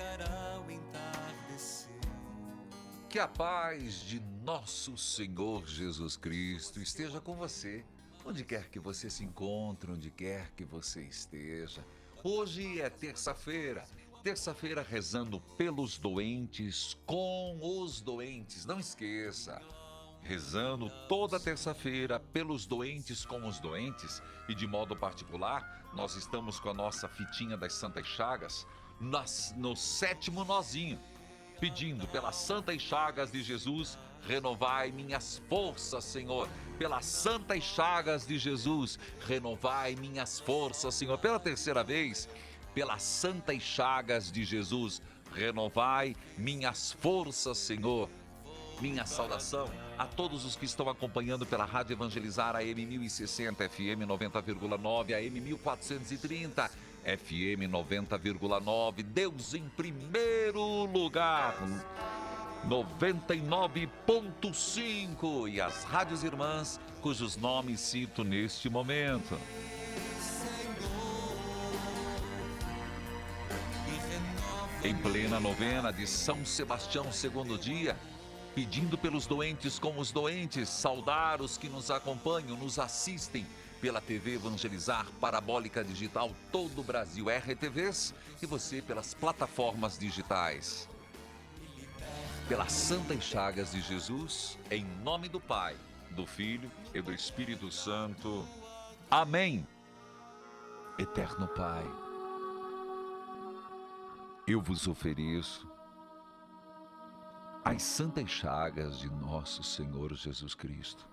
clareará o entardecer. Que a paz de nosso Senhor Jesus Cristo esteja com você, onde quer que você se encontre, onde quer que você esteja. Hoje é terça-feira rezando pelos doentes, com os doentes. Não esqueça, rezando toda terça-feira pelos doentes, com os doentes. E de modo particular, nós estamos com a nossa fitinha das Santas Chagas no 7º nozinho, pedindo pelas santas chagas de Jesus, renovai minhas forças, Senhor. Pelas santas chagas de Jesus, renovai minhas forças, Senhor. Pela terceira vez, pelas santas chagas de Jesus, renovai minhas forças, Senhor. Minha saudação a todos os que estão acompanhando pela Rádio Evangelizar AM 1060, FM 90,9, AM 1430, FM 90,9. Deus em primeiro lugar, 99,5. E as rádios irmãs, cujos nomes cito neste momento. Em plena novena de São Sebastião, segundo dia, pedindo pelos doentes com os doentes, saudar os que nos acompanham, nos assistem pela TV Evangelizar Parabólica Digital todo o Brasil, RTVs, e você pelas plataformas digitais. Pelas santas chagas de Jesus, em nome do Pai, do Filho e do Espírito Santo. Amém. Eterno Pai, eu vos ofereço as santas chagas de nosso Senhor Jesus Cristo,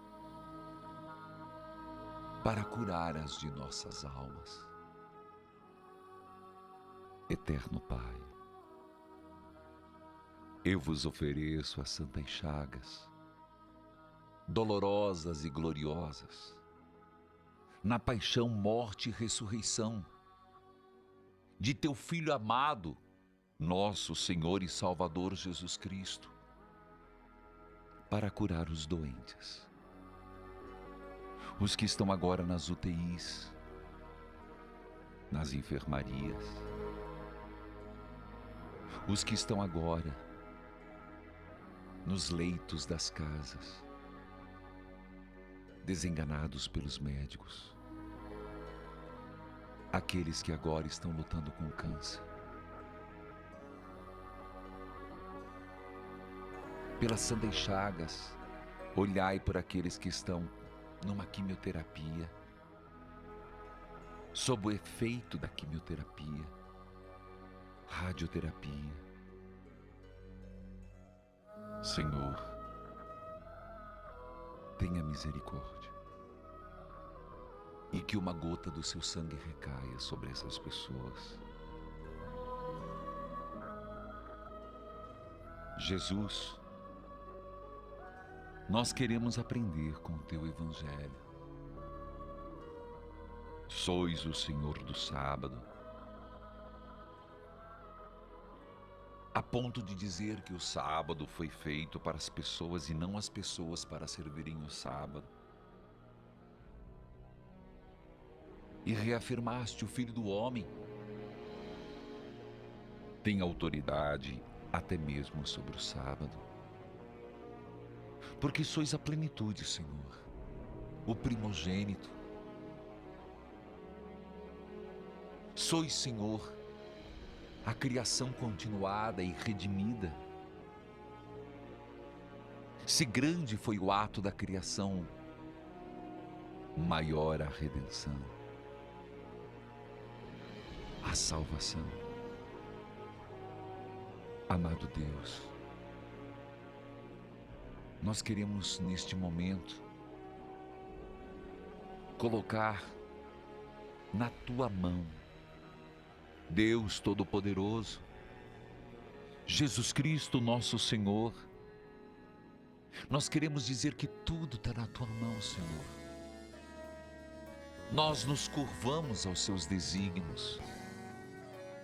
para curar as de nossas almas. Eterno Pai, eu vos ofereço as santas chagas, dolorosas e gloriosas, na paixão, morte e ressurreição de teu Filho amado, nosso Senhor e Salvador Jesus Cristo, para curar os doentes, os que estão agora nas UTIs, nas enfermarias, os que estão agora nos leitos das casas, desenganados pelos médicos, aqueles que agora estão lutando com câncer, pelas santas chagas, olhai por aqueles que estão numa quimioterapia, sob o efeito da quimioterapia, radioterapia. Senhor, tenha misericórdia e que uma gota do seu sangue recaia sobre essas pessoas. Jesus, nós queremos aprender com o teu Evangelho. Sois o Senhor do sábado, a ponto de dizer que o sábado foi feito para as pessoas e não as pessoas para servirem o sábado. E reafirmaste o Filho do Homem tem autoridade até mesmo sobre o sábado. Porque sois a plenitude, Senhor, o primogênito. Sois, Senhor, a criação continuada e redimida. Se grande foi o ato da criação, maior a redenção, a salvação. Amado Deus, nós queremos neste momento colocar na tua mão, Deus Todo-Poderoso, Jesus Cristo, nosso Senhor. Nós queremos dizer que tudo está na tua mão, Senhor. Nós nos curvamos aos seus desígnios.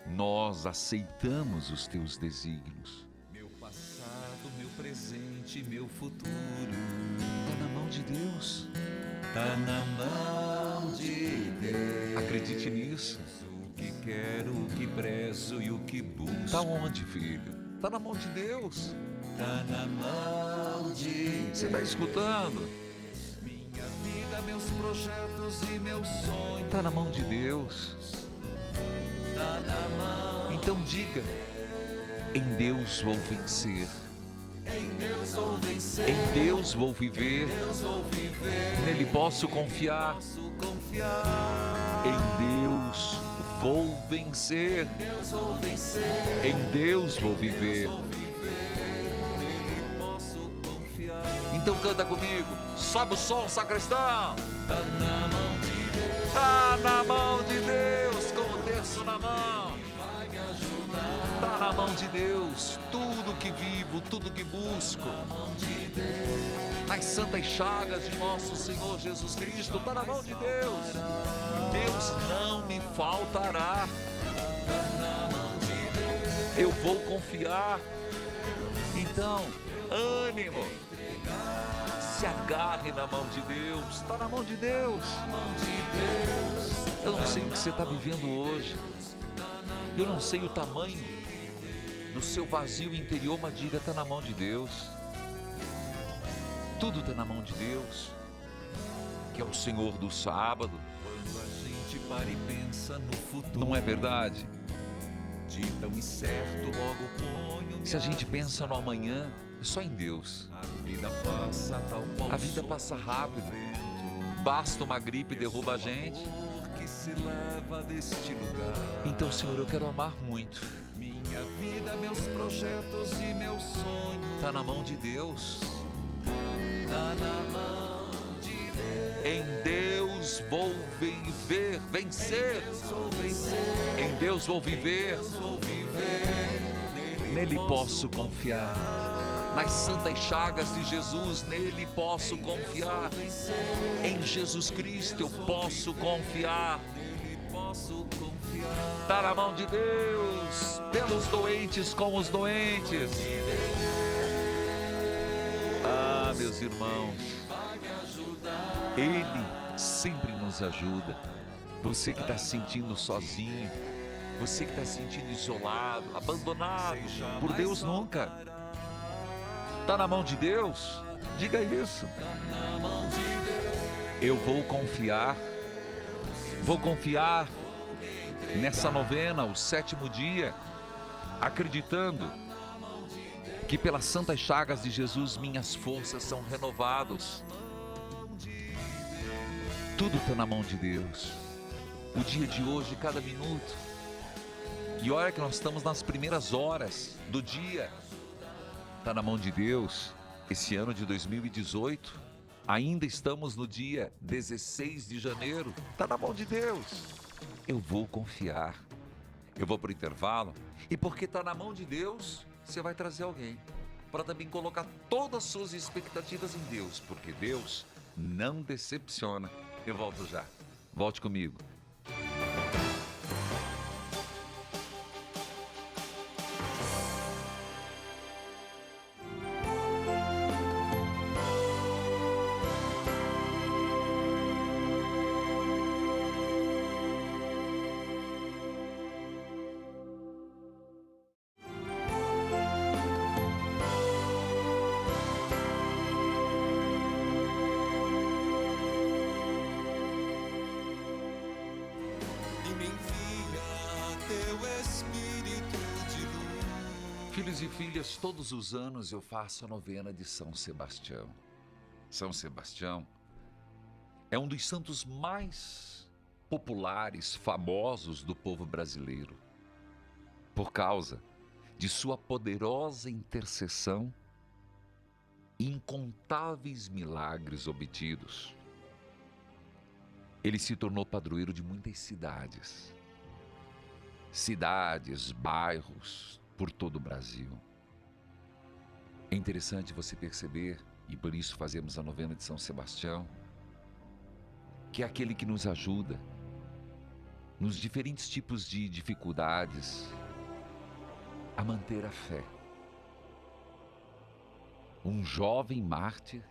Nós aceitamos os teus desígnios. Meu passado, meu presente, meu futuro, Está na mão de Deus. tá na mão de Deus. Acredite nisso. O que quero, o que prezo e o que busco. Tá onde, filho? Tá na mão de Deus. Tá na mão de Você tá escutando? minha vida, meus projetos e meus sonhos. Tá na mão de Deus. Tá na mão. Então diga: em Deus vou vencer. Em Deus vou vencer. Em Deus vou viver. Deus vou viver. Nele posso confiar. Posso confiar. Em Deus vou vencer. Deus vou vencer. Em Deus vou viver. Vou viver. Nele posso confiar. Então canta comigo. Sobe o som, sacristão. Tá na mão de Deus. Tá na mão de Deus, com o terço na mão. Vai me ajudar. Tá na mão de Deus, tudo que vivo, tudo que busco. Na mão de Deus. Nas santas chagas de nosso Senhor Jesus Cristo, tá na mão de Deus. Deus não me faltará. Tá na mão de Deus. Eu vou confiar. Então, ânimo. Se agarre na mão de Deus. Tá na mão de Deus. Na mão de Deus. Eu não sei o que você está vivendo hoje. Eu não sei o tamanho do seu vazio interior, mas diga: está na mão de Deus. Tudo está na mão de Deus, que é o Senhor do sábado. Quando a gente para e pensa no futuro, Não é verdade? de tão incerto logo ponho. Se a gente pensa no amanhã, é só em Deus. A vida passa tal qual A vida passa rápido. vento, Basta uma gripe e derruba a gente. amor que se leva deste lugar. Então, Senhor, eu quero amar muito. Minha vida, meus projetos e meus sonhos. Está na mão de Deus. Tá na mão de Deus. Em Deus vou viver, vencer. Vou vencer. Em Deus vou viver. Vou viver. Nele posso confiar. Nas santas chagas de Jesus, nele posso confiar. Em Jesus Cristo eu posso confiar. Nele posso confiar. Está na mão de Deus. Pelos doentes com os doentes. Ah, meus irmãos, Vai me ajudar. Ele sempre nos ajuda. Você que está se sentindo sozinho, você que está se sentindo isolado, abandonado por Deus nunca. Está na mão de Deus? Diga isso. Na mão de Deus. Eu vou confiar nessa novena, o 7º dia, acreditando que pelas santas chagas de Jesus minhas forças são renovadas. Tudo está na mão de Deus. O dia de hoje, cada minuto. E olha que nós estamos nas primeiras horas do dia. Está na mão de Deus. Esse ano de 2018, ainda estamos no dia 16 de janeiro. Está na mão de Deus. Eu vou confiar. Eu vou para o intervalo. E porque está na mão de Deus, você vai trazer alguém para também colocar todas as suas expectativas em Deus, porque Deus não decepciona. Eu volto já. Volte comigo. E me envia teu Espírito de luz. Filhos e filhas, todos os anos eu faço a novena de São Sebastião. São Sebastião é um dos santos mais populares, famosos do povo brasileiro, por causa de sua poderosa intercessão e incontáveis milagres obtidos. Ele se tornou padroeiro de muitas cidades, bairros por todo o Brasil. É interessante você perceber, e por isso fazemos a novena de São Sebastião, que é aquele que nos ajuda nos diferentes tipos de dificuldades a manter a fé. Um jovem mártir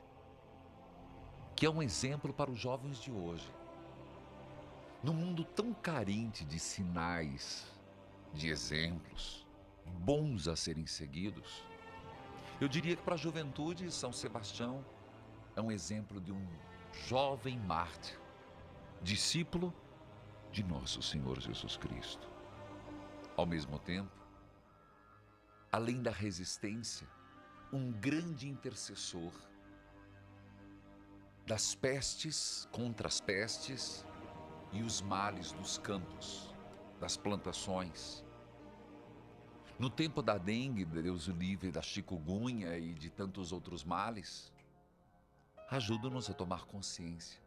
que é um exemplo para os jovens de hoje. Num mundo tão carente de sinais, de exemplos bons a serem seguidos, eu diria que para a juventude, São Sebastião é um exemplo de um jovem mártir, discípulo de nosso Senhor Jesus Cristo. Ao mesmo tempo, além da resistência, um grande intercessor das pestes, contra as pestes e os males dos campos, das plantações. No tempo da dengue, Deus o livre, da chikungunya e de tantos outros males, ajuda-nos a tomar consciência.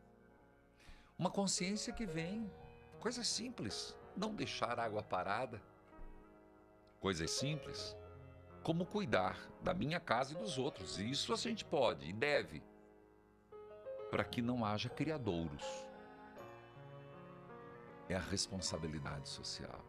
Uma consciência que vem, coisas simples, não deixar água parada. Coisas simples, como cuidar da minha casa e dos outros. E isso a gente pode e deve, para que não haja criadouros. É a responsabilidade social.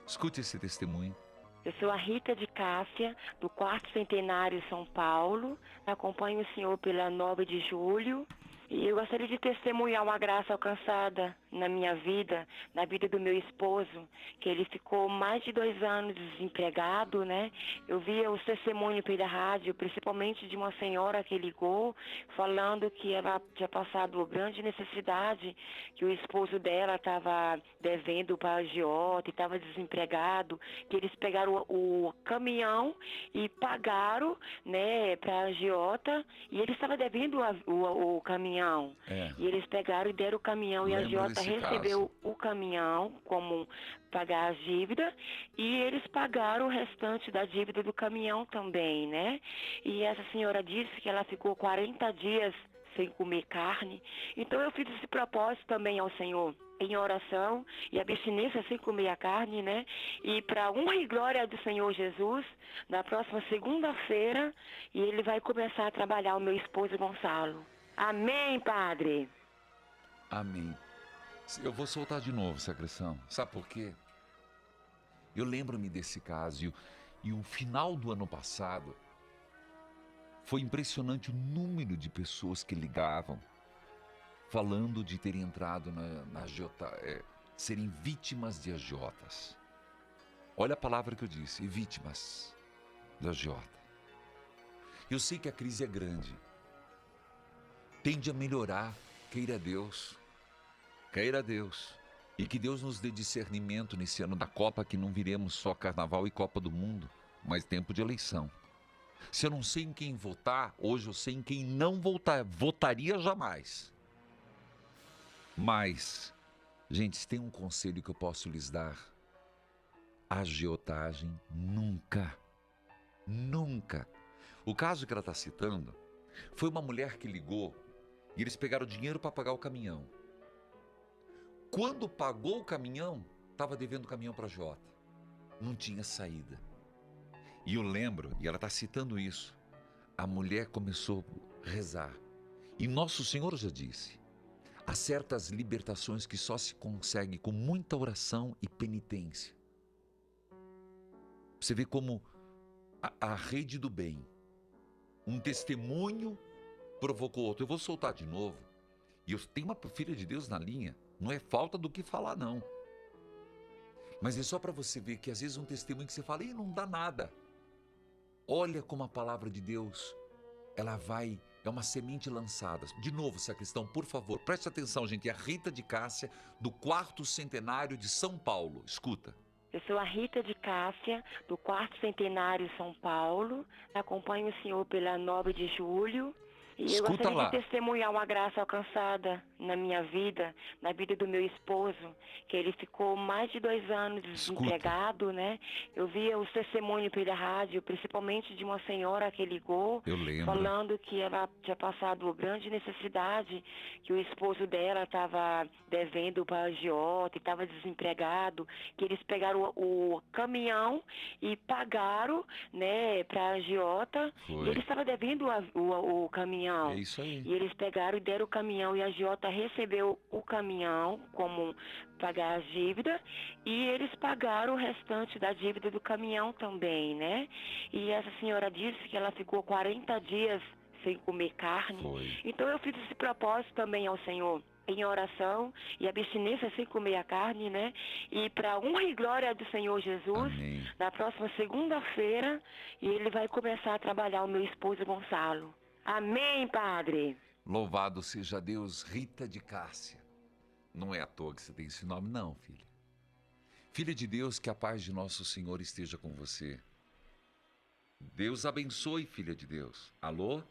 Escute esse testemunho. Eu sou a Rita de Cássia, do 4º Centenário São Paulo. Acompanho o senhor pela 9 de julho. E eu gostaria de testemunhar uma graça alcançada na minha vida, na vida do meu esposo, que ele ficou mais de 2 anos desempregado, né? Eu via os testemunhos pela rádio, principalmente de uma senhora que ligou, falando que ela tinha passado grande necessidade, que o esposo dela estava devendo para a agiota e estava desempregado, que eles pegaram o caminhão e pagaram, né, para a agiota, e ele estava devendo o caminhão. E eles pegaram e deram o caminhão. Lembro e a agiota desse recebeu caso. o caminhão como pagar a dívida e eles pagaram o restante da dívida do caminhão também, né? E essa senhora disse que ela ficou 40 dias sem comer carne. Então eu fiz esse propósito também ao Senhor em oração e abstinência sem comer a carne, né? E para honra e glória do Senhor Jesus, na próxima segunda-feira, e ele vai começar a trabalhar, o meu esposo Gonçalo. Amém, Padre. Amém. Eu vou soltar de novo, sacristão. Sabe por quê? Eu lembro-me desse caso e o final do ano passado foi impressionante o número de pessoas que ligavam falando de terem entrado na agiota, serem vítimas de agiotas. Olha a palavra que eu disse, vítimas da agiota. Eu sei que a crise é grande. Tende a melhorar, queira Deus. Queira Deus. E que Deus nos dê discernimento nesse ano da Copa, que não viremos só Carnaval e Copa do Mundo, mas tempo de eleição. Se eu não sei em quem votar, hoje eu sei em quem não votar. Votaria jamais. Mas, gente, se tem um conselho que eu posso lhes dar, agiotagem nunca. Nunca. O caso que ela está citando foi uma mulher que ligou e eles pegaram dinheiro para pagar o caminhão. Quando pagou o caminhão, estava devendo o caminhão para a agiota. Não tinha saída. E eu lembro, e ela está citando isso, a mulher começou a rezar. E Nosso Senhor já disse, há certas libertações que só se consegue com muita oração e penitência. Você vê como a rede do bem, um testemunho provocou outro. Eu vou soltar de novo. E eu tenho uma filha de Deus na linha. Não é falta do que falar, não. Mas é só para você ver que às vezes um testemunho que você fala, e não dá nada. Olha como a palavra de Deus, ela vai, é uma semente lançada. De novo, sacristão, por favor, preste atenção, gente. É a Rita de Cássia, do 4º Centenário de São Paulo. Escuta. Eu sou a Rita de Cássia, do 4º Centenário São Paulo. Acompanho o senhor pela 9 de julho. E eu Escuta gostaria lá. de testemunhar uma graça alcançada na minha vida, na vida do meu esposo, que ele ficou mais de 2 anos desempregado, né? Eu via os testemunhos pela rádio, principalmente de uma senhora que ligou, Eu lembro. falando que ela tinha passado grande necessidade, que o esposo dela estava devendo para a agiota e estava desempregado, que eles pegaram o caminhão e pagaram, né, para a agiota, Foi. e ele estava devendo o caminhão. É isso aí. E eles pegaram e deram o caminhão e a agiota recebeu o caminhão como pagar a dívida e eles pagaram o restante da dívida do caminhão também, né? E essa senhora disse que ela ficou 40 dias sem comer carne. Foi. Então eu fiz esse propósito também ao Senhor em oração e abstinência sem comer a carne, né? E para honra e glória do Senhor Jesus, Amém. na próxima segunda-feira, ele vai começar a trabalhar o meu esposo Gonçalo. Amém, Padre. Louvado seja Deus, Rita de Cássia. Não é à toa que você tem esse nome, não, filha. Filha de Deus, que a paz de nosso Senhor esteja com você. Deus abençoe, filha de Deus. Alô?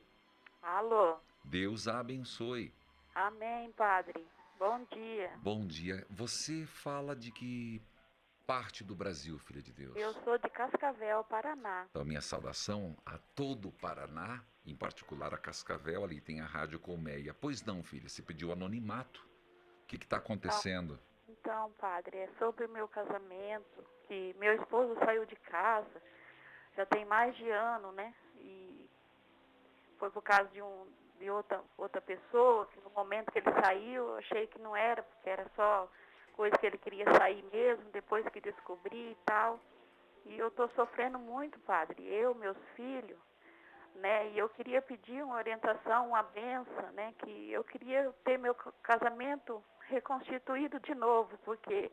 Alô? Deus a abençoe. Amém, Padre. Bom dia. Bom dia. Você fala de que parte do Brasil, filha de Deus? Eu sou de Cascavel, Paraná. Então, minha saudação a todo o Paraná, em particular a Cascavel, ali tem a Rádio Colmeia. Pois não, filha, você pediu anonimato. O que está acontecendo? Então, Padre, é sobre o meu casamento, que meu esposo saiu de casa, já tem mais de ano, né? E foi por causa de outra pessoa, que no momento que ele saiu, eu achei que não era, porque era só coisa que ele queria sair mesmo, depois que descobri e tal. E eu estou sofrendo muito, Padre, eu, meus filhos, né? E eu queria pedir uma orientação, uma benção, né? Que eu queria ter meu casamento reconstituído de novo, porque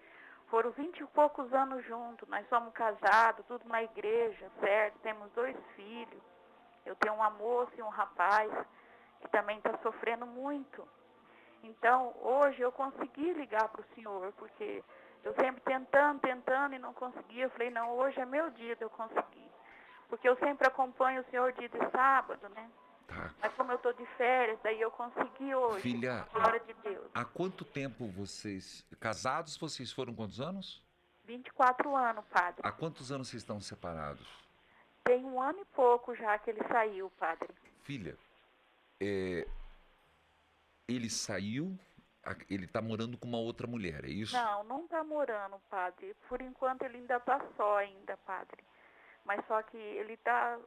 foram 20 e poucos anos juntos, nós somos casados, tudo na igreja, certo? Temos 2 filhos. Eu tenho uma moça e um rapaz que também está sofrendo muito. Então, hoje eu consegui ligar para o senhor, porque eu sempre tentando e não conseguia. Eu falei, não, hoje é meu dia de eu conseguir. Porque eu sempre acompanho o senhor dia de sábado, né? Tá. Mas como eu estou de férias, daí eu consegui hoje. Filha, Glória de Deus. há quanto tempo vocês... Casados, vocês foram quantos anos? 24 anos, Padre. Há quantos anos vocês estão separados? Tem 1 ano e pouco já que ele saiu, Padre. Filha, ele saiu, ele está morando com uma outra mulher, é isso? Não está morando, Padre. Por enquanto ele ainda está só ainda, Padre. Mas só que ele tá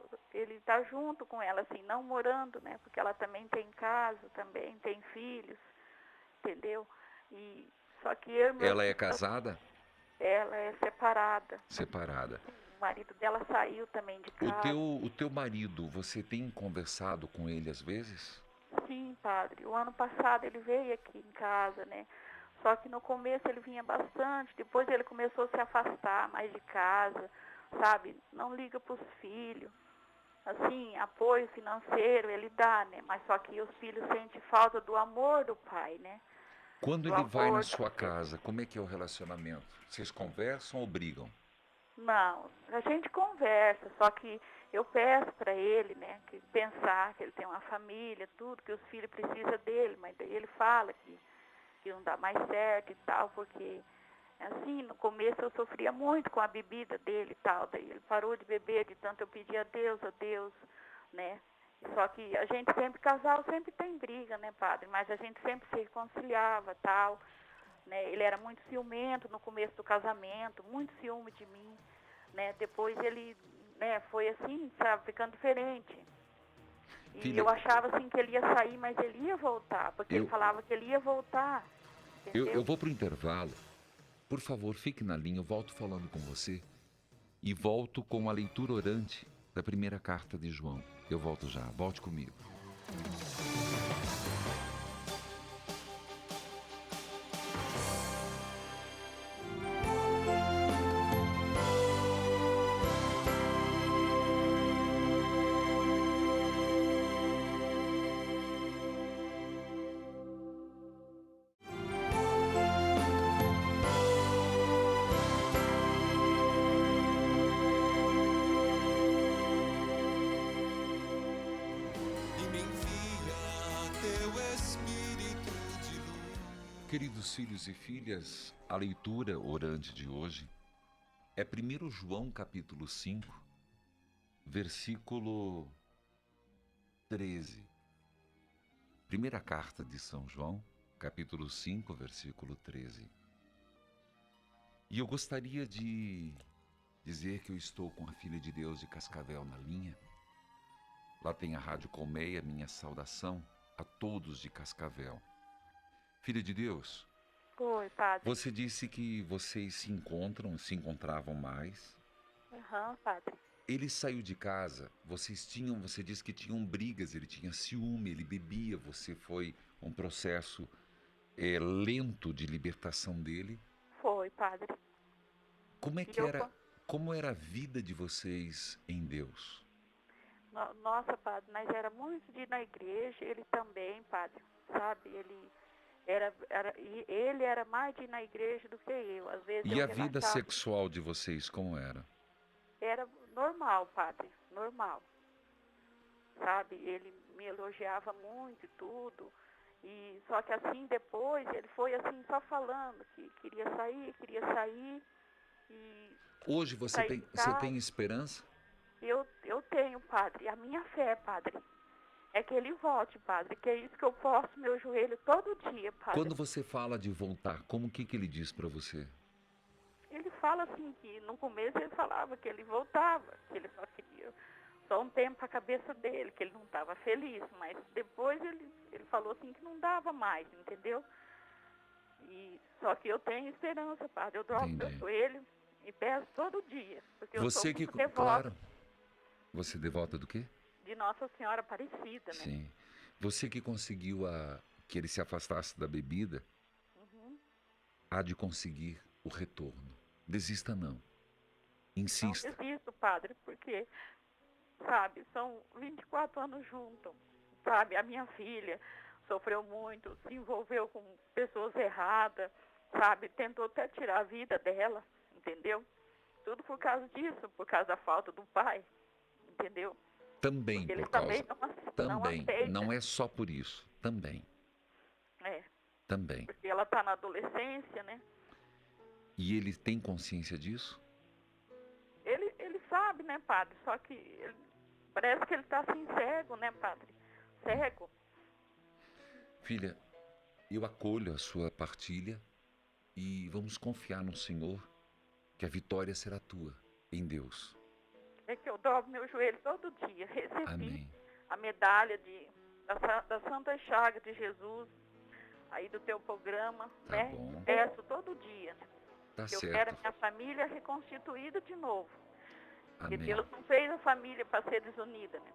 junto com ela, assim, não morando, né? Porque ela também tem casa, também tem filhos, entendeu? E só que Ela é casada? Ela é separada. Separada. O marido dela saiu também de casa. O teu marido, você tem conversado com ele às vezes? Sim, Padre. O ano passado ele veio aqui em casa, né? Só que no começo ele vinha bastante, depois ele começou a se afastar mais de casa, sabe? Não liga para os filhos. Assim, apoio financeiro ele dá, né? Mas só que os filhos sentem falta do amor do pai, né? Quando Do ele vai na amor sua do- casa, como é que é o relacionamento? Vocês conversam ou brigam? Não, a gente conversa, só que eu peço para ele, né? Que pensar que ele tem uma família, tudo, que os filhos precisam dele, mas daí ele fala que não dá mais certo e tal, porque assim, no começo eu sofria muito com a bebida dele e tal, daí ele parou de beber, de tanto eu pedia a Deus, né? Só que a gente sempre, casal sempre tem briga, né, Padre? Mas a gente sempre se reconciliava, tal, né? Ele era muito ciumento no começo do casamento, muito ciúme de mim, né? Depois ele, né, foi assim, sabe, ficando diferente. E Filha, eu achava assim que ele ia sair, mas ele ia voltar, porque ele falava que ele ia voltar, entendeu? eu vou para o intervalo. Por favor, fique na linha, eu volto falando com você. E volto com a leitura orante da primeira carta de João. Eu volto já, volte comigo. E me envia teu Espírito de luz. Queridos filhos e filhas, a leitura orante de hoje é 1 João capítulo 5, versículo 13. Primeira carta de São João, capítulo 5, versículo 13. E eu gostaria de dizer que eu estou com a Filha de Deus de Cascavel na linha. Lá tem a Rádio Colmeia, minha saudação a todos de Cascavel. Filha de Deus, Oi, Padre. você disse que vocês se encontravam mais. Aham, Padre. Ele saiu de casa, você disse que tinham brigas, ele tinha ciúme, ele bebia, foi um processo lento de libertação dele. Foi, padre. Como é que E eu era, como era a vida de vocês em Deus? Nossa, padre, nós era muito de ir na igreja, ele também, padre, sabe? Ele era mais de ir na igreja do que eu. Às vezes E eu a vida relaxava. sexual de vocês, como era? Era normal, padre, normal. Sabe? Ele me elogiava muito e tudo. E só que assim depois ele foi assim só falando que queria sair e Hoje você sair tem, de você casa. tem esperança? Eu tenho, padre, a minha fé, padre, é que ele volte, padre, que é isso que eu posto meu joelho todo dia, padre. Quando você fala de voltar, como que ele diz para você? Ele fala assim que no começo ele falava que ele voltava, que ele só queria só um tempo para a cabeça dele, que ele não estava feliz, mas depois ele falou assim que não dava mais, entendeu? E só que eu tenho esperança, padre, eu dobro meu Entendi. joelho e peço todo dia, porque eu sou Você que, muito devota claro, você é devota do quê? de Nossa Senhora Aparecida, né? Sim. Você que conseguiu que ele se afastasse da bebida, Uhum. há de conseguir o retorno. Desista não. Não Insista. desisto, padre, porque, sabe, são 24 anos juntos, sabe? A minha filha sofreu muito, se envolveu com pessoas erradas, sabe? Tentou até tirar a vida dela, entendeu? Tudo por causa disso, por causa da falta do pai, entendeu? Também Porque ele por também causa. não Também. aceita. Não é só por isso. Também. É, Também. porque ela está na adolescência, né? E ele tem consciência disso? Ele sabe, né, padre? Só que parece que ele está assim cego, né, padre? Cego. Filha, eu acolho a sua partilha e vamos confiar no Senhor que a vitória será tua, em Deus. É que eu dobro meu joelho todo dia. Recebi Amém. a medalha da Santa Chaga de Jesus, aí do teu programa, Tá né? bom. Peço todo dia, né? Tá Eu quero certo. a minha família reconstituída de novo. Porque Amém. Deus não fez a família para ser desunida, né?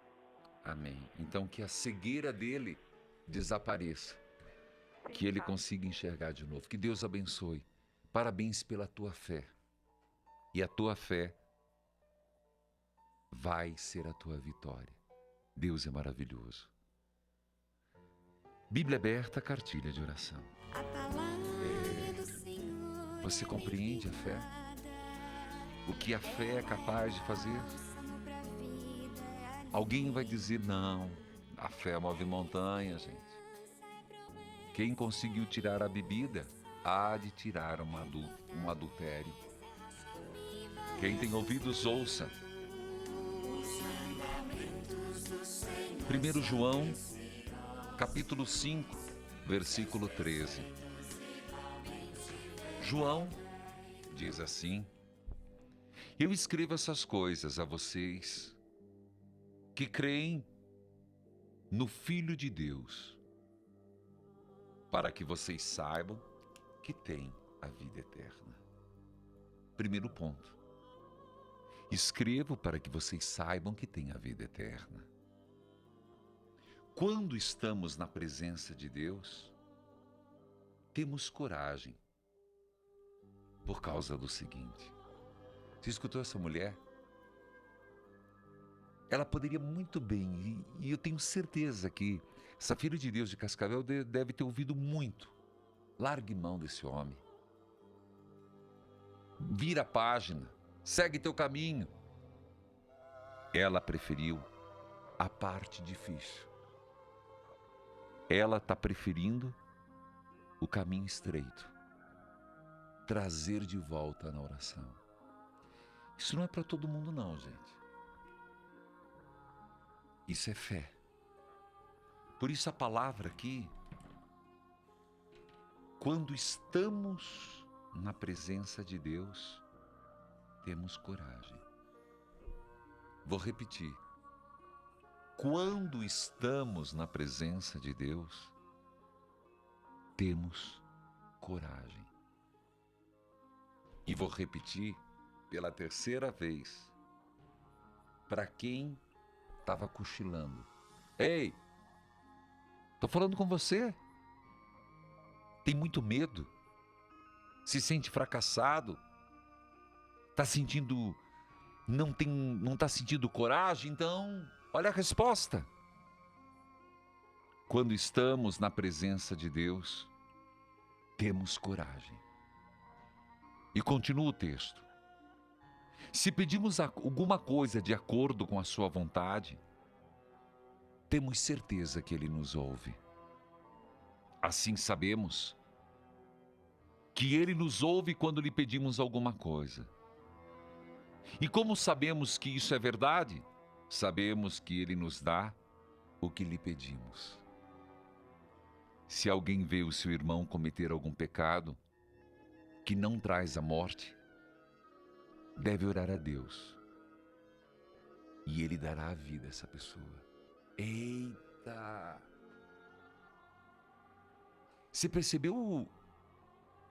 Amém. Então que a cegueira dele desapareça. Sim, Que ele padre. consiga enxergar de novo. Que Deus abençoe. Parabéns pela tua fé. E a tua fé vai ser a tua vitória. Deus é maravilhoso. Bíblia aberta, cartilha de oração. Você compreende a fé? O que a fé é capaz de fazer? Alguém vai dizer, não, a fé move montanha, gente. Quem conseguiu tirar a bebida, há de tirar um adultério. Quem tem ouvidos, ouça. 1 João, capítulo 5, versículo 13. João diz assim: eu escrevo essas coisas a vocês que creem no Filho de Deus, para que vocês saibam que têm a vida eterna. Primeiro ponto. Escrevo para que vocês saibam que têm a vida eterna. Quando estamos na presença de Deus, temos coragem. Por causa do seguinte. Você escutou essa mulher? Ela poderia muito bem, e eu tenho certeza que essa filha de Deus de Cascavel deve ter ouvido muito. Largue mão desse homem. Vira a página. Segue teu caminho. Ela preferiu a parte difícil. Ela está preferindo o caminho estreito. Trazer de volta na oração. Isso não é para todo mundo não, gente. Isso é fé. Por isso a palavra aqui, quando estamos na presença de Deus, temos coragem. Vou repetir. Quando estamos na presença de Deus, temos coragem. E vou repetir pela terceira vez. Para quem estava cochilando. Ei, tô falando com você. tem muito medo, se sente fracassado, está sentindo, não está sentindo coragem, então, olha a resposta. Quando estamos na presença de Deus, temos coragem. E continua o texto. Se pedimos alguma coisa de acordo com a sua vontade, temos certeza que Ele nos ouve. Assim sabemos que Ele nos ouve quando lhe pedimos alguma coisa. E como sabemos que isso é verdade? Sabemos que Ele nos dá o que lhe pedimos. Se alguém vê o seu irmão cometer algum pecado que não traz a morte, deve orar a Deus. E Ele dará a vida a essa pessoa. Eita! Você percebeu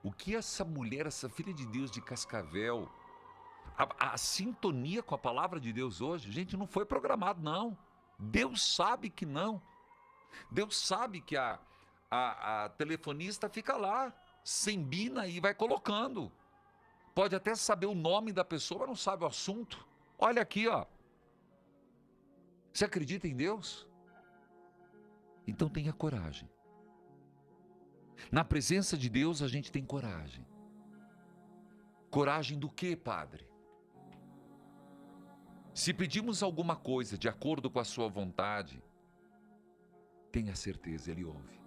o que essa mulher, essa filha de Deus de Cascavel, a sintonia com a palavra de Deus hoje? Gente, não foi programado, não. Deus sabe que não. Deus sabe que a telefonista fica lá, sembina e vai colocando. Pode até saber o nome da pessoa, mas não sabe o assunto. Olha aqui, ó. Você acredita em Deus? Então tenha coragem. Na presença de Deus a gente tem coragem. Coragem do quê, Padre? Se pedimos alguma coisa de acordo com a sua vontade, tenha certeza, Ele ouve.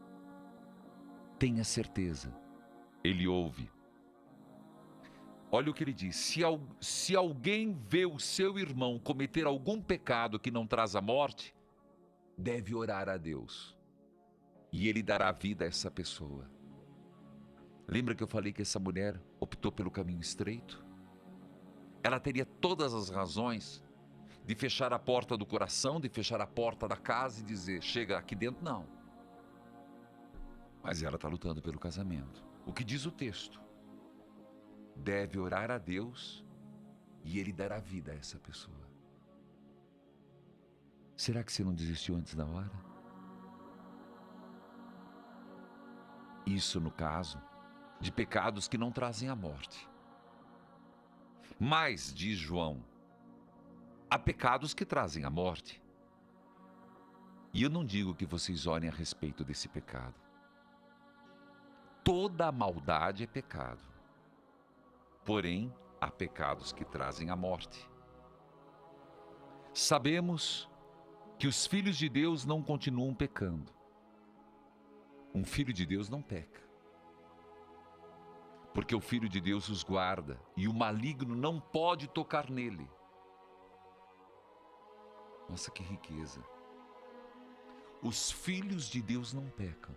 Tenha certeza, Ele ouve. Olha o que ele diz: se alguém vê o seu irmão cometer algum pecado que não traz a morte, deve orar a Deus, e Ele dará vida a essa pessoa. Lembra que eu falei que essa mulher optou pelo caminho estreito? Ela teria todas as razões de fechar a porta do coração, de fechar a porta da casa e dizer: chega aqui dentro, não. Mas ela está lutando pelo casamento. O que diz o texto? Deve orar a Deus e Ele dará vida a essa pessoa. Será que você não desistiu antes da hora? Isso no caso de pecados que não trazem a morte. Mas, diz João, há pecados que trazem a morte. E eu não digo que vocês orem a respeito desse pecado. Toda a maldade é pecado. Porém, há pecados que trazem a morte. Sabemos que os filhos de Deus não continuam pecando. Um filho de Deus não peca. Porque o Filho de Deus os guarda e o maligno não pode tocar nele. Nossa, que riqueza. Os filhos de Deus não pecam.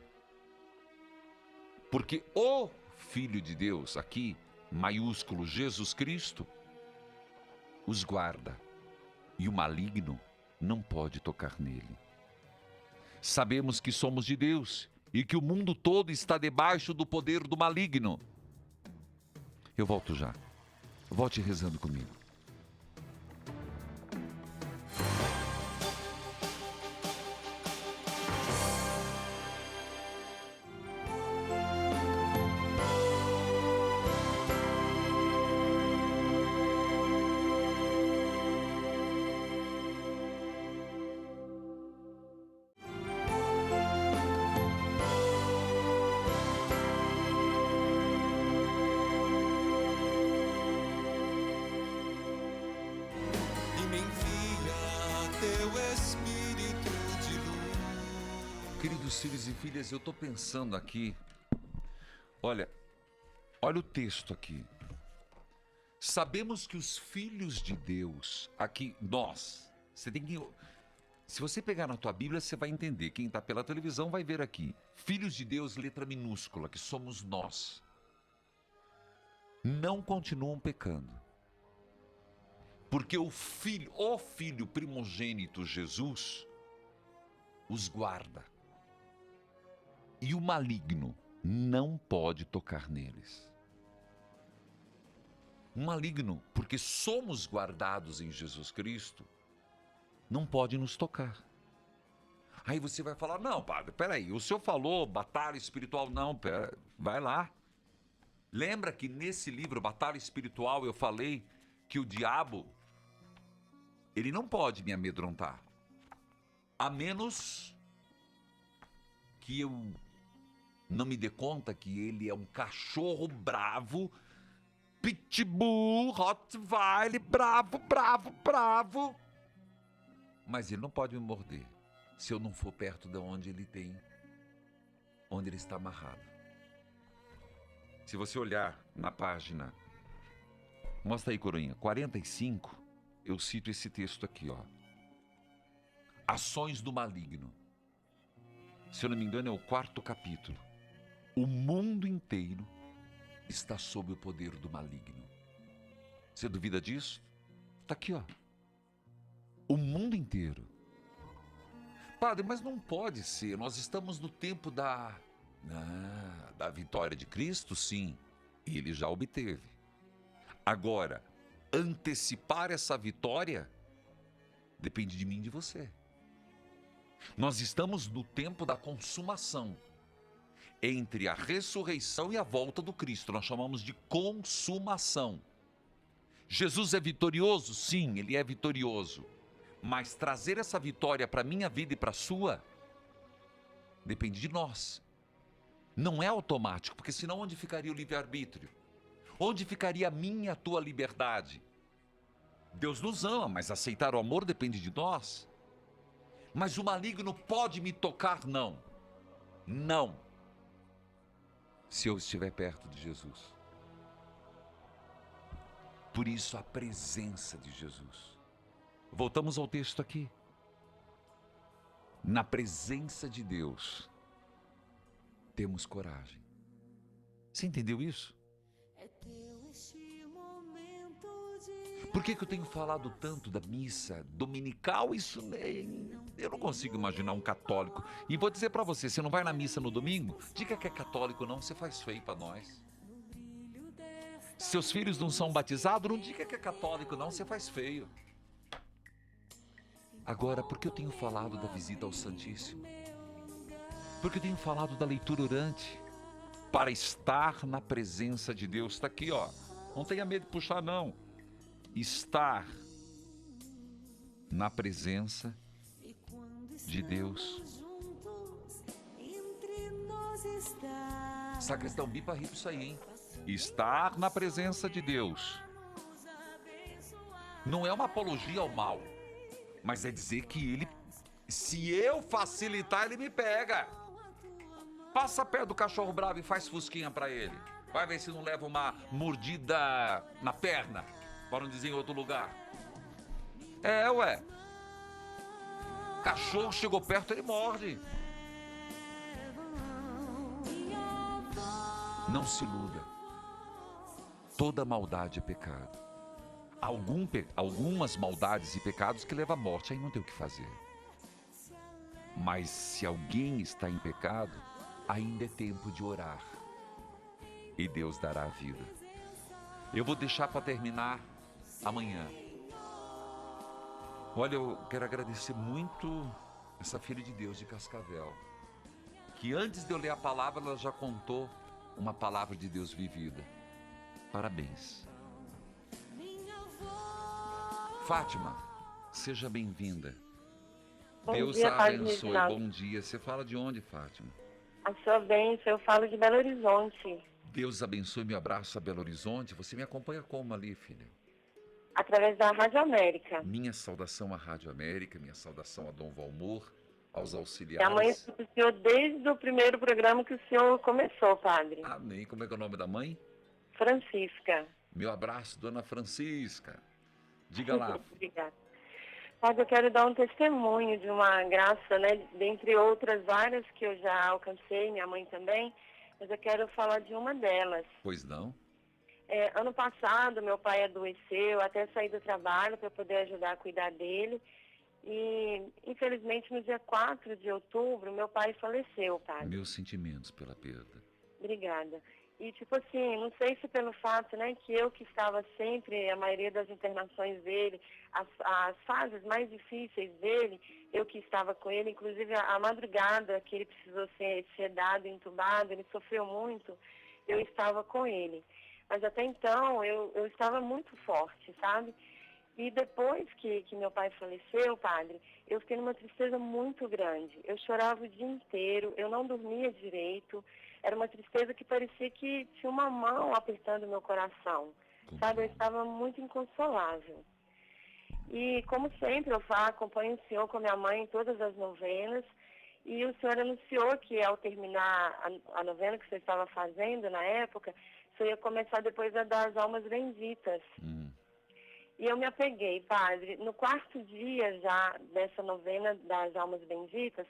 Porque o Filho de Deus, aqui, maiúsculo, Jesus Cristo, os guarda e o maligno não pode tocar nele. Sabemos que somos de Deus e que o mundo todo está debaixo do poder do maligno. Eu volto já. Volte rezando comigo. Queridos filhos e filhas, eu estou pensando aqui, olha o texto aqui. Sabemos que os filhos de Deus, aqui, nós, se você pegar na tua Bíblia, você vai entender. Quem está pela televisão vai ver aqui. Filhos de Deus, letra minúscula, que somos nós. Não continuam pecando. Porque o filho primogênito Jesus os guarda. E o maligno não pode tocar neles. O maligno, porque somos guardados em Jesus Cristo, não pode nos tocar. Aí você vai falar, não, padre, peraí, o senhor falou batalha espiritual, não, pera, vai lá. Lembra que nesse livro, Batalha Espiritual, eu falei que o diabo, ele não pode me amedrontar. A menos que eu não me dê conta que ele é um cachorro bravo, pitbull, Rottweiler, bravo, bravo, bravo. Mas ele não pode me morder se eu não for perto de onde ele está amarrado. Se você olhar na página, mostra aí, coroinha, 45, eu cito esse texto aqui, ó. Ações do maligno. Se eu não me engano, é o 4º capítulo. O mundo inteiro está sob o poder do maligno. Você duvida disso? Tá aqui, ó. O mundo inteiro. Padre, mas não pode ser. Nós estamos no tempo da vitória de Cristo, sim. Ele já obteve. Agora, antecipar essa vitória depende de mim e de você. Nós estamos no tempo da consumação. Entre a ressurreição e a volta do Cristo. Nós chamamos de consumação. Jesus é vitorioso? Sim, ele é vitorioso. Mas trazer essa vitória para a minha vida e para a sua depende de nós. Não é automático, porque senão onde ficaria o livre-arbítrio? Onde ficaria a minha e a tua liberdade? Deus nos ama, mas aceitar o amor depende de nós. Mas o maligno pode me tocar? Não. Não. Se eu estiver perto de Jesus. Por isso a presença de Jesus. Voltamos ao texto aqui. Na presença de Deus, temos coragem. Você entendeu isso? Por que eu tenho falado tanto da missa dominical? Isso eu não consigo imaginar um católico. E vou dizer pra você, você não vai na missa no domingo? Diga que é católico não, você faz feio pra nós. Seus filhos não são batizados? Não diga que é católico não, você faz feio. Agora, por que eu tenho falado da visita ao Santíssimo? Porque eu tenho falado da leitura orante. Para estar na presença de Deus. Está aqui, ó. Não tenha medo de puxar, não. Estar na presença de Deus. Sacristão, bipa ripa isso aí, hein? Estar na presença de Deus. Não é uma apologia ao mal, mas é dizer que ele, se eu facilitar, ele me pega. Passa perto do cachorro bravo e faz fusquinha pra ele. Vai ver se não leva uma mordida na perna, para não dizer em outro lugar. É, ué. Cachorro chegou perto, ele morde. Não se iluda. Toda maldade é pecado. Algumas maldades e pecados que levam à morte, aí não tem o que fazer. Mas se alguém está em pecado, ainda é tempo de orar. E Deus dará a vida. Eu vou deixar para terminar amanhã. Olha, eu quero agradecer muito essa filha de Deus de Cascavel, que antes de eu ler a palavra, ela já contou uma palavra de Deus vivida. Parabéns. Fátima, seja bem-vinda. Deus a abençoe. Bom dia. Você fala de onde, Fátima? A sua bênção, eu falo de Belo Horizonte. Deus abençoe, meu abraço a Belo Horizonte. Você me acompanha como ali, filha? Através da Rádio América. Minha saudação à Rádio América, minha saudação a Dom Valmor, aos Minha auxiliares. mãe escuta o senhor desde o primeiro programa que o senhor começou, padre. Amém. Como é que é o nome da mãe? Francisca. Meu abraço, Dona Francisca. Diga lá. Obrigada. Padre, eu quero dar um testemunho de uma graça, né? Dentre outras várias que eu já alcancei, minha mãe também, mas eu quero falar de uma delas. Pois não? Ano passado, meu pai adoeceu, até sair do trabalho para poder ajudar a cuidar dele. E, infelizmente, no dia 4 de outubro, meu pai faleceu, padre. Meus sentimentos pela perda. Obrigada. E, tipo assim, não sei se pelo fato, né, que eu que estava sempre, a maioria das internações dele, as fases mais difíceis dele, eu que estava com ele, inclusive a madrugada que ele precisou ser sedado, entubado, ele sofreu muito, eu estava com ele. Mas até então, eu estava muito forte, sabe? E depois que meu pai faleceu, padre, eu fiquei numa tristeza muito grande. Eu chorava o dia inteiro, eu não dormia direito. Era uma tristeza que parecia que tinha uma mão apertando meu coração. Sabe, eu estava muito inconsolável. E, como sempre, eu acompanho o senhor com a minha mãe em todas as novenas. E o senhor anunciou que, ao terminar a novena que você estava fazendo na época, você ia começar depois a das almas benditas. E eu me apeguei, padre. No quarto dia já dessa novena das almas benditas,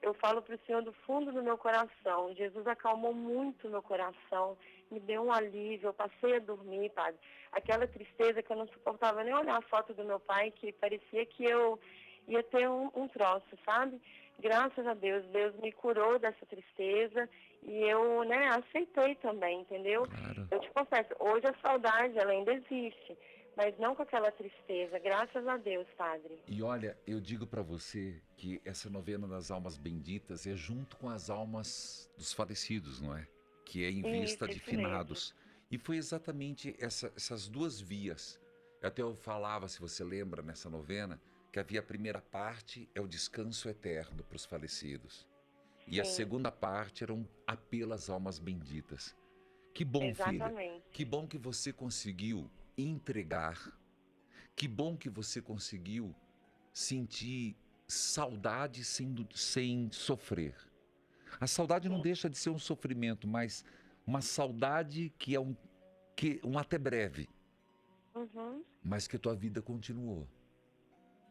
eu falo para o Senhor do fundo do meu coração. Jesus acalmou muito meu coração, me deu um alívio, eu passei a dormir, padre. Aquela tristeza que eu não suportava nem olhar a foto do meu pai, que parecia que eu ia ter um troço, sabe? Graças a Deus, Deus me curou dessa tristeza e eu, né, aceitei também, entendeu? Claro. Eu te confesso, hoje a saudade, ela ainda existe. Mas não com aquela tristeza, graças a Deus, padre. E olha, eu digo para você que essa novena das almas benditas é junto com as almas dos falecidos, não é? Que é em vista de finados. E foi exatamente essas duas vias. Até eu falava, se você lembra, nessa novena, que havia a primeira parte, é o descanso eterno para os falecidos. E a segunda parte era um apelo às almas benditas. Que bom, filha. Que bom que você conseguiu entregar. Que bom que você conseguiu sentir saudade sem sofrer. A saudade não deixa de ser um sofrimento, mas uma saudade que é um até breve, mas que a tua vida continuou.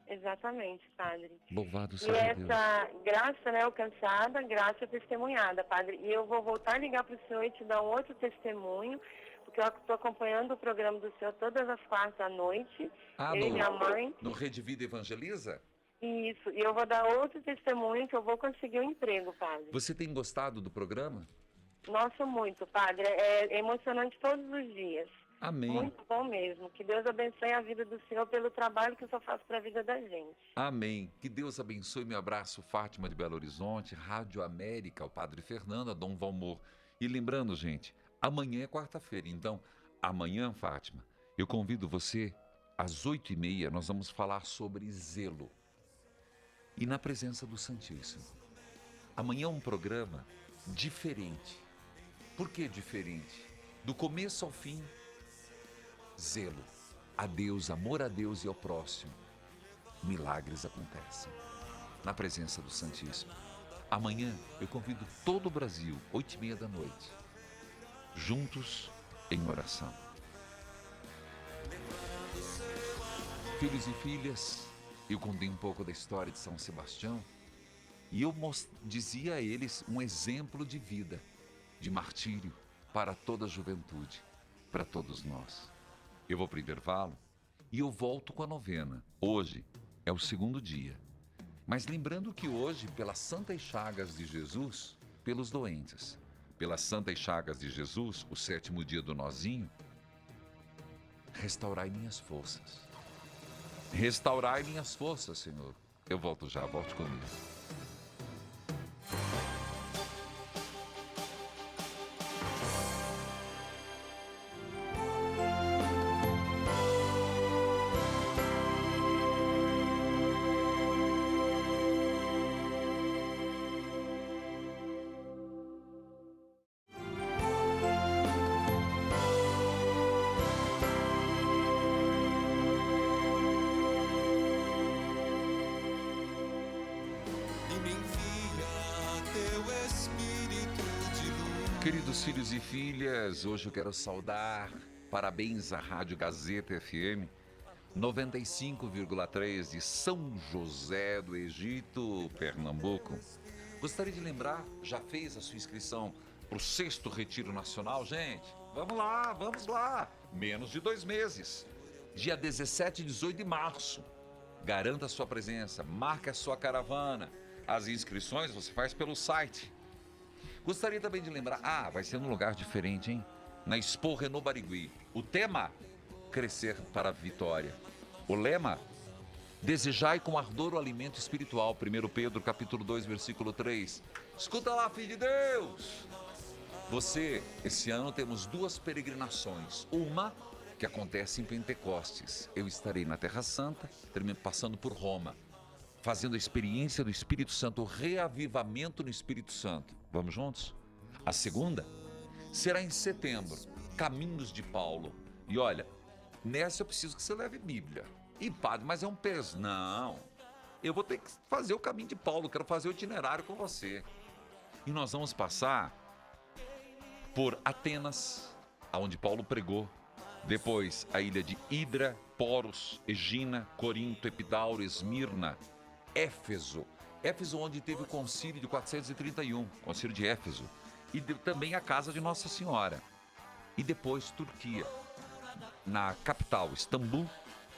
Exatamente, padre. Louvado seja Deus. E essa graça, né, alcançada, graça testemunhada, padre. E eu vou voltar a ligar para o senhor e te dar um outro testemunho, porque eu estou acompanhando o programa do senhor todas as quartas à noite, eu e minha mãe. No Rede Vida Evangeliza? Isso, e eu vou dar outro testemunho que eu vou conseguir um emprego, padre. Você tem gostado do programa? Nossa, muito, padre. É emocionante todos os dias. Amém. Muito bom mesmo. Que Deus abençoe a vida do senhor pelo trabalho que o senhor faz para a vida da gente. Amém. Que Deus abençoe. Meu abraço, Fátima de Belo Horizonte, Rádio América, o Padre Fernando, a Dom Valmor. E lembrando, gente, amanhã é quarta-feira. Então, amanhã, Fátima, eu convido você, às 8h30, nós vamos falar sobre zelo. E na presença do Santíssimo. Amanhã é um programa diferente. Por que diferente? Do começo ao fim, zelo a Deus, amor a Deus e ao próximo. Milagres acontecem na presença do Santíssimo. Amanhã eu convido todo o Brasil, 8h30 da noite, juntos em oração. Filhos e filhas, eu contei um pouco da história de São Sebastião e eu dizia a eles um exemplo de vida, de martírio para toda a juventude, para todos nós. Eu vou para o intervalo e eu volto com a novena. Hoje é o segundo dia. Mas lembrando que hoje, pelas santas chagas de Jesus, pelos doentes, pelas santas chagas de Jesus, o 7º dia do nozinho, restaurai minhas forças. Restaurai minhas forças, Senhor. Eu volto já, volte comigo. Queridos filhos e filhas, hoje eu quero saudar, parabéns à Rádio Gazeta FM, 95,3 de São José do Egito, Pernambuco. Gostaria de lembrar, já fez a sua inscrição para o 6º Retiro Nacional? Gente, vamos lá, menos de 2 meses, dia 17 e 18 de março. Garanta a sua presença, marque a sua caravana. As inscrições você faz pelo site. Gostaria também de lembrar, vai ser num lugar diferente, hein? Na Expo Renault Barigui. O tema, crescer para a vitória. O lema, desejai com ardor o alimento espiritual. 1 Pedro, capítulo 2, versículo 3. Escuta lá, filho de Deus. Esse ano temos 2 peregrinações. Uma que acontece em Pentecostes. Eu estarei na Terra Santa, passando por Roma, fazendo a experiência do Espírito Santo, o reavivamento no Espírito Santo. Vamos juntos? A segunda será em setembro, Caminhos de Paulo. E olha, nessa eu preciso que você leve Bíblia. E padre, mas é um peso. Não, eu vou ter que fazer o caminho de Paulo, quero fazer o itinerário com você. E nós vamos passar por Atenas, onde Paulo pregou. Depois a ilha de Hidra, Poros, Egina, Corinto, Epidauro, Esmirna, Éfeso, onde teve o concílio de 431, concílio de Éfeso, e também a casa de Nossa Senhora. E depois Turquia, na capital, Istambul,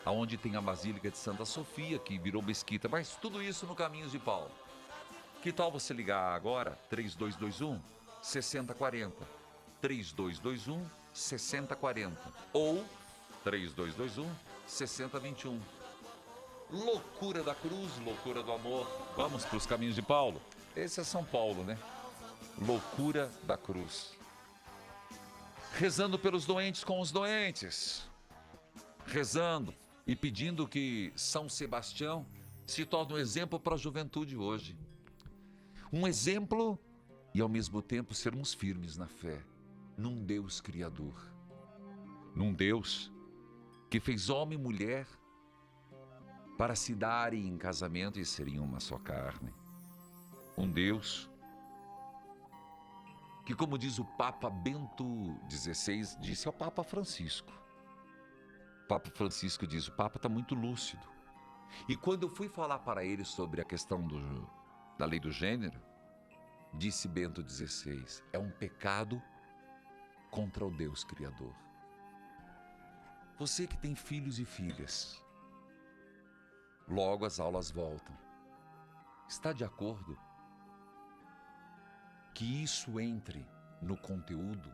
onde tem a Basílica de Santa Sofia, que virou mesquita, mas tudo isso no Caminhos de Paulo. Que tal você ligar agora, 3221 6040, 3221 6040 ou 3221 6021. Loucura da cruz, loucura do amor. Vamos para os Caminhos de Paulo. Esse é São Paulo, né? Loucura da cruz. Rezando pelos doentes com os doentes. Rezando e pedindo que São Sebastião se torne um exemplo para a juventude hoje. Um exemplo e ao mesmo tempo sermos firmes na fé. Num Deus Criador. Num Deus que fez homem e mulher para se darem em casamento e serem uma só carne. Um Deus que, como diz o Papa Bento XVI, disse ao Papa Francisco. O Papa Francisco diz, o Papa está muito lúcido. E quando eu fui falar para ele sobre a questão da lei do gênero, disse Bento XVI, é um pecado contra o Deus Criador. Você que tem filhos e filhas, logo as aulas voltam. Está de acordo que isso entre no conteúdo?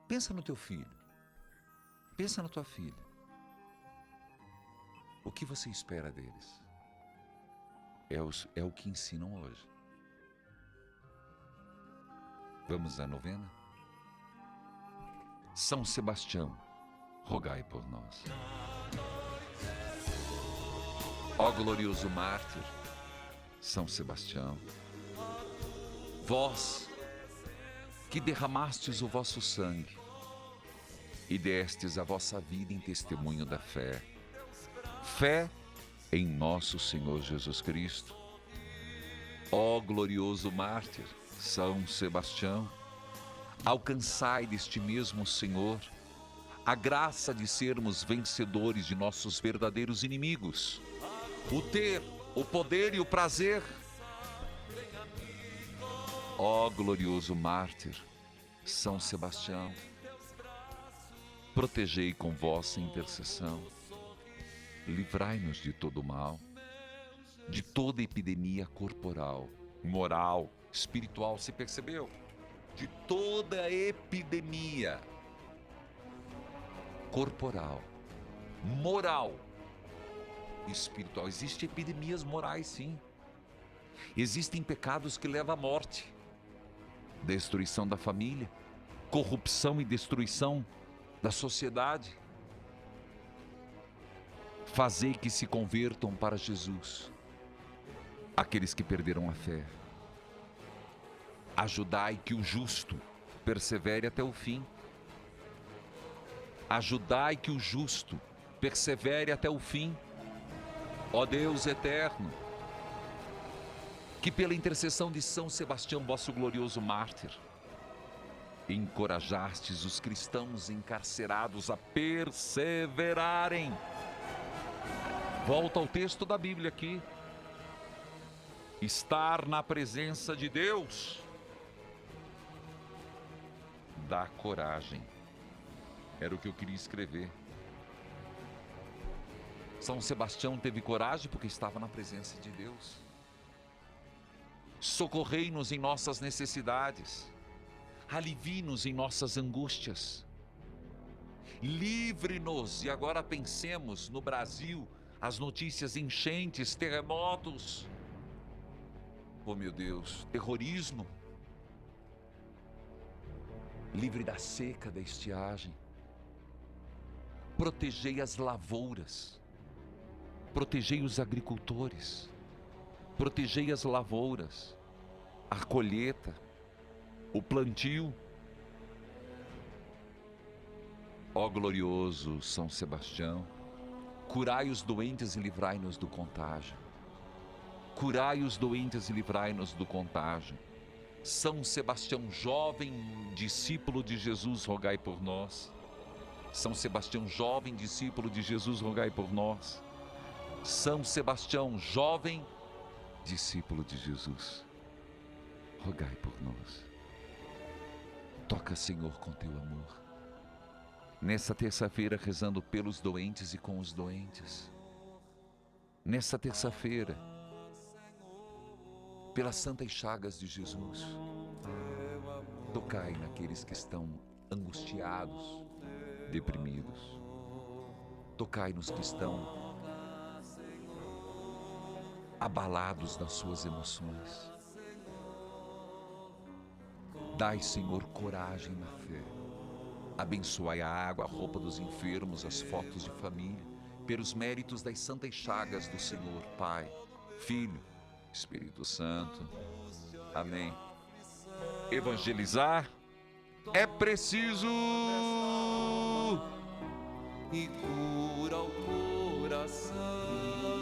Pensa no teu filho. Pensa na tua filha. O que você espera deles? É o que ensinam hoje. Vamos à novena? São Sebastião, rogai por nós. Ó glorioso mártir, São Sebastião, vós que derramastes o vosso sangue e destes a vossa vida em testemunho da fé, fé em nosso Senhor Jesus Cristo. Ó glorioso mártir, São Sebastião, alcançai deste mesmo Senhor a graça de sermos vencedores de nossos verdadeiros inimigos, o ter, o poder e o prazer. Ó glorioso mártir, São Sebastião, protegei com vossa intercessão, livrai-nos de todo mal, de toda epidemia corporal, moral, espiritual. Se percebeu? De toda epidemia corporal, moral, espiritual. Existem epidemias morais, sim. Existem pecados que levam à morte, destruição da família, corrupção e destruição da sociedade. Fazei que se convertam para Jesus aqueles que perderam a fé. Ajudai que o justo persevere até o fim. Ajudai que o justo persevere até o fim. Ó Deus eterno, que pela intercessão de São Sebastião, vosso glorioso mártir, encorajastes os cristãos encarcerados a perseverarem. Volta ao texto da Bíblia aqui. Estar na presença de Deus dá coragem. Era o que eu queria escrever. São Sebastião teve coragem porque estava na presença de Deus. Socorrei-nos em nossas necessidades. Alivie-nos em nossas angústias. Livre-nos. E agora pensemos no Brasil, as notícias: enchentes, terremotos. Oh meu Deus, terrorismo. Livre da seca, da estiagem. Protegei as lavouras. Protegei os agricultores. Protegei as lavouras, a colheita, o plantio. Ó glorioso São Sebastião, curai os doentes e livrai-nos do contágio. Curai os doentes e livrai-nos do contágio. São Sebastião, jovem discípulo de Jesus, rogai por nós. São Sebastião, jovem discípulo de Jesus, rogai por nós. São Sebastião, jovem discípulo de Jesus, rogai por nós. Toca, Senhor, com teu amor. Nessa terça-feira, rezando pelos doentes e com os doentes. Nessa terça-feira, pelas santas chagas de Jesus, tocai naqueles que estão angustiados, deprimidos. Tocai nos que estão abalados nas suas emoções. Dai, Senhor, coragem na fé. Abençoai a água, a roupa dos enfermos, as fotos de família, pelos méritos das santas chagas do Senhor, Pai, Filho, Espírito Santo. Amém. Evangelizar é preciso. E cura o coração.